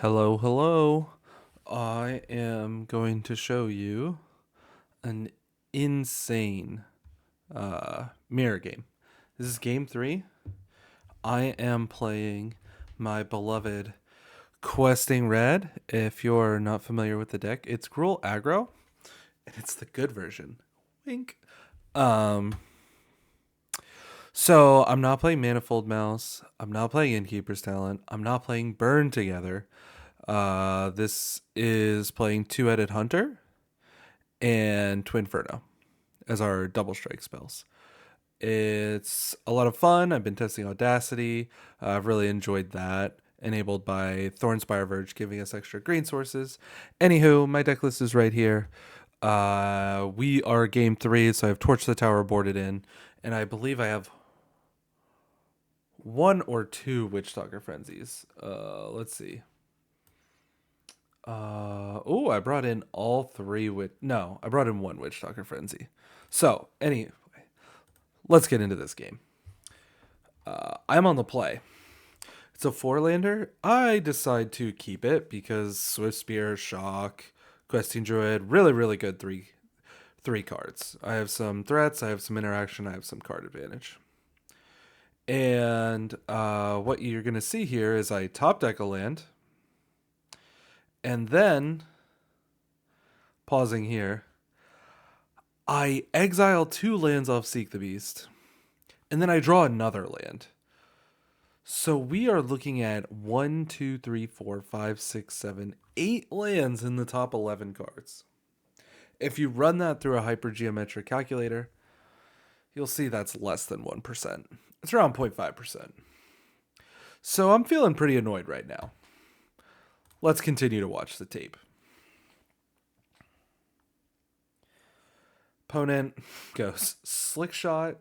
Hello, hello. I am going to show you an insane mirror game. This is game 3. I am playing my beloved Questing Red. If you're not familiar with the deck, it's Gruul aggro, and it's the good version. Wink. Um, so I'm not playing Manifold Mouse. I'm not playing Innkeeper's Talent. I'm not playing Burn Together. This is playing Two-Headed Hunter and Twinferno as our double strike spells. It's a lot of fun. I've been testing Audacity. I've really enjoyed that. Enabled by Thornspire Verge, giving us extra green sources. Anywho, my deck list is right here. We are game 3, so I have Torch the Tower boarded in, and I believe I have one or two Witch Talker Frenzies. Let's see. I brought in all three with no, I brought in one Witch Talker Frenzy. So anyway, let's get into this game. I'm on the play. It's a 4-lander. I decide to keep it because Swift Spear, Shock, Questing Druid, really good three cards. I have some threats, I have some interaction, I have some card advantage. And what you're gonna see here is I top deck a land, and then pausing here, I exile 2 lands off Seek the Beast, and then I draw another land. So we are looking at 1, 2, 3, 4, 5, 6, 7, 8 lands in the top 11 cards. If you run that through a hypergeometric calculator, you'll see that's less than 1%. It's around 0.5%. So I'm feeling pretty annoyed right now. Let's continue to watch the tape. Opponent goes Slick Shot,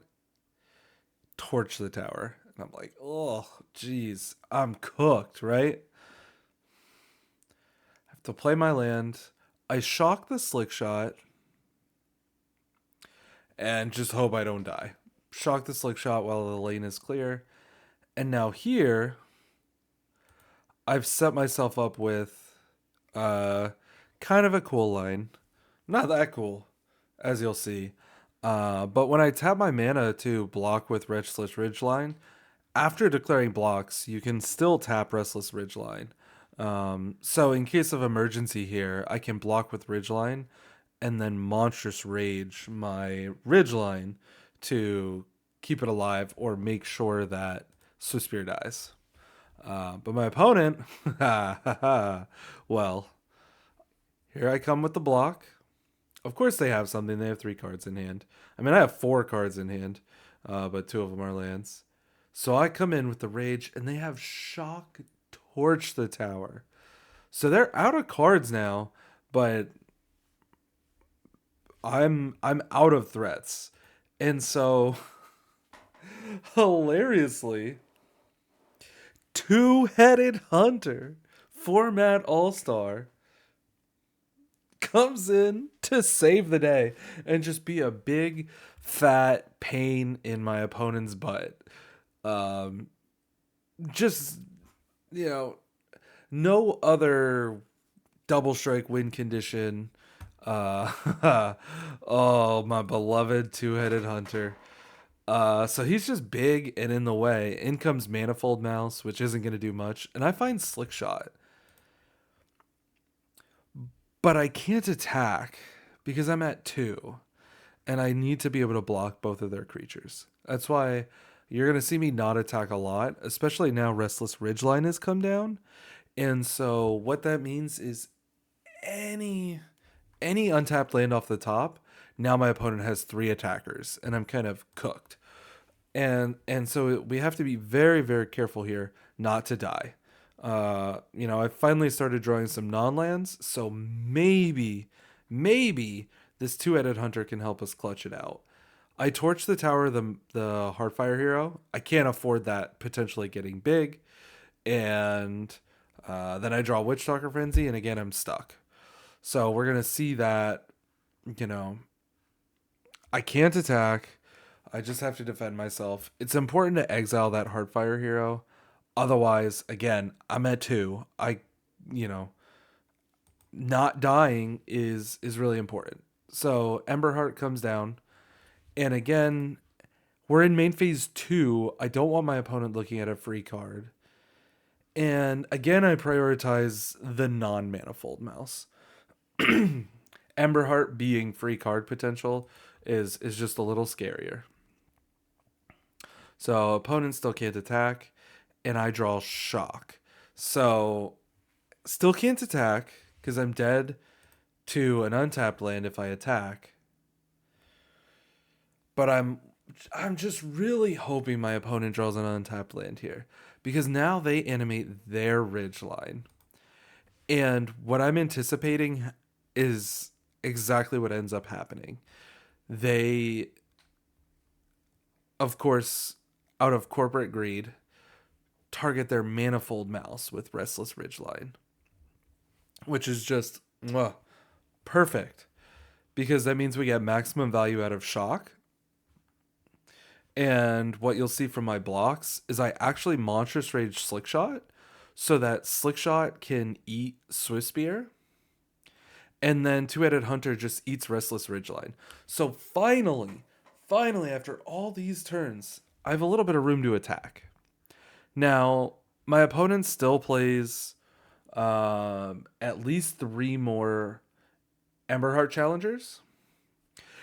Torch the Tower. And I'm like, oh, geez, I'm cooked, right? I have to play my land. I shock the Slick Shot and just hope I don't die. Shock the Slick Shot while the lane is clear. And now here, I've set myself up with kind of a cool line. Not that cool, as you'll see. But when I tap my mana to block with Restless Ridgeline, after declaring blocks, you can still tap Restless Ridgeline. So in case of emergency here, I can block with Ridgeline and then Monstrous Rage my Ridgeline to keep it alive or make sure that Swift Spear dies. But my opponent, well, here I come with the block. Of course they have something. They have 3 cards in hand. I mean, I have 4 cards in hand, but 2 of them are lands. So I come in with the Rage, and they have Shock Torch the Tower. So they're out of cards now, but I'm out of threats. And so hilariously, Two-Headed Hunter, format all-star, comes in to save the day and just be a big fat pain in my opponent's butt. Just, you know, no other double strike win condition. Oh, my beloved Two-Headed Hunter. So he's just big and in the way. In comes Manifold Mouse, which isn't going to do much. And I find Slick Shot. But I can't attack because I'm at 2. And I need to be able to block both of their creatures. That's why you're going to see me not attack a lot, especially now Restless Ridgeline has come down. And so what that means is any untapped land off the top, now my opponent has 3 attackers and I'm kind of cooked. And so we have to be very careful here not to die. I finally started drawing some non-lands, so maybe this Two-Headed Hunter can help us clutch it out. I torch the tower, the Heartfire hero. I can't afford that potentially getting big, and then I draw Witch Talker Frenzy, and again I'm stuck. So we're gonna see that, I can't attack. I just have to defend myself. It's important to exile that Heartfire hero. Otherwise, again, I'm at 2. you know, not dying is really important. So Emberheart comes down, and again, we're in main phase 2. I don't want my opponent looking at a free card. And again, I prioritize the non-manifold mouse. Emberheart being free card potential is just a little scarier. So opponent still can't attack, and I draw shock. So still can't attack because I'm dead to an untapped land if I attack. But I'm just really hoping my opponent draws an untapped land here because now they animate their ridge line. And what I'm anticipating is exactly what ends up happening. They, of course, out of corporate greed, target their manifold mouse with Restless Ridgeline, which is just perfect because that means we get maximum value out of shock. And what you'll see from my blocks is I actually Monstrous Rage Slickshot so that Slickshot can eat Swiftspear. And then Two-Headed Hunter just eats Restless Ridgeline. So finally, after all these turns, I have a little bit of room to attack. Now, my opponent still plays at least 3 more Emberheart Challengers.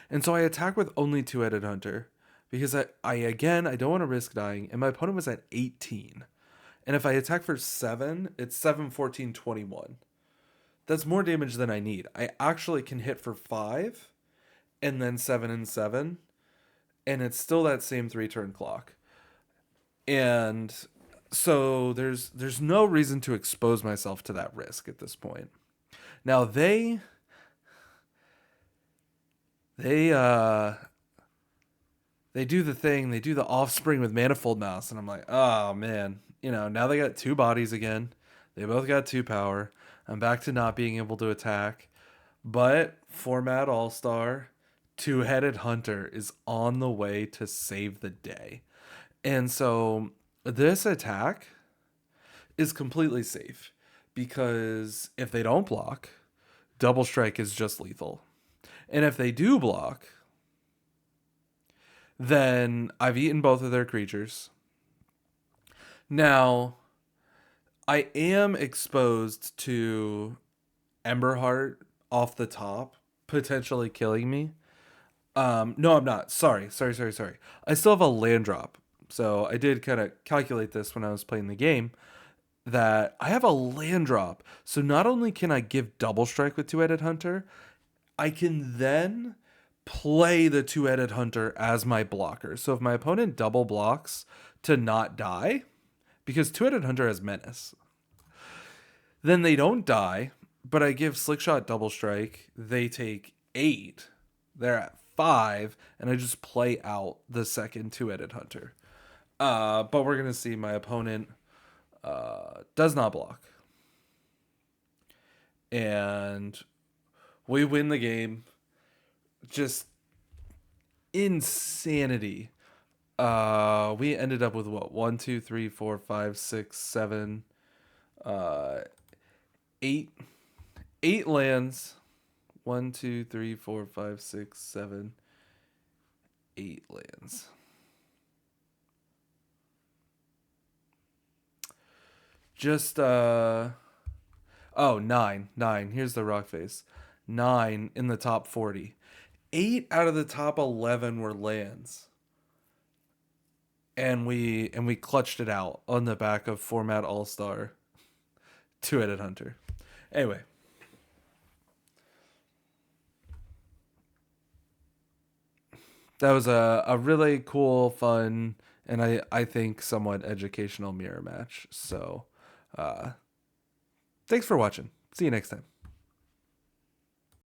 And so I attack with only Two-Headed Hunter because I don't want to risk dying. And my opponent was at 18. And if I attack for 7, it's 7, 14, 21. That's more damage than I need. I actually can hit for 5 and then 7 and 7. And it's still that same 3-turn clock. And so there's no reason to expose myself to that risk at this point. Now they do the thing, they do the offspring with Manifold Mouse, and I'm like, oh man, now they got 2 bodies again. They both got 2 power. I'm back to not being able to attack. But Format All-Star, Two-Headed Hunter is on the way to save the day. And so this attack is completely safe because if they don't block, Double Strike is just lethal. And if they do block, then I've eaten both of their creatures. Now, I am exposed to Emberheart off the top, potentially killing me. No, I'm not. Sorry. I still have a land drop. So I did kind of calculate this when I was playing the game, that I have a land drop. So not only can I give Double Strike with Two-Headed Hunter, I can then play the Two-Headed Hunter as my blocker. So if my opponent double blocks to not die, because Two-Headed Hunter has Menace, then they don't die, but I give Slickshot Double Strike, they take 8, they're at 5, and I just play out the second Two-Headed Hunter. But we're going to see my opponent does not block. And we win the game. Just insanity. We ended up with what? 1, 2, 3, 4, 5, 6, 7, 8 lands. 1, 2, 3, 4, 5, 6, 7, 8 lands. Just 9. Here's the rock face. 9 in the top 40. 8 out of the top 11 were lands. And we clutched it out on the back of Format All-Star Two-Headed Hunter. Anyway. That was a really cool, fun, and I think somewhat educational mirror match. So, thanks for watching. See you next time.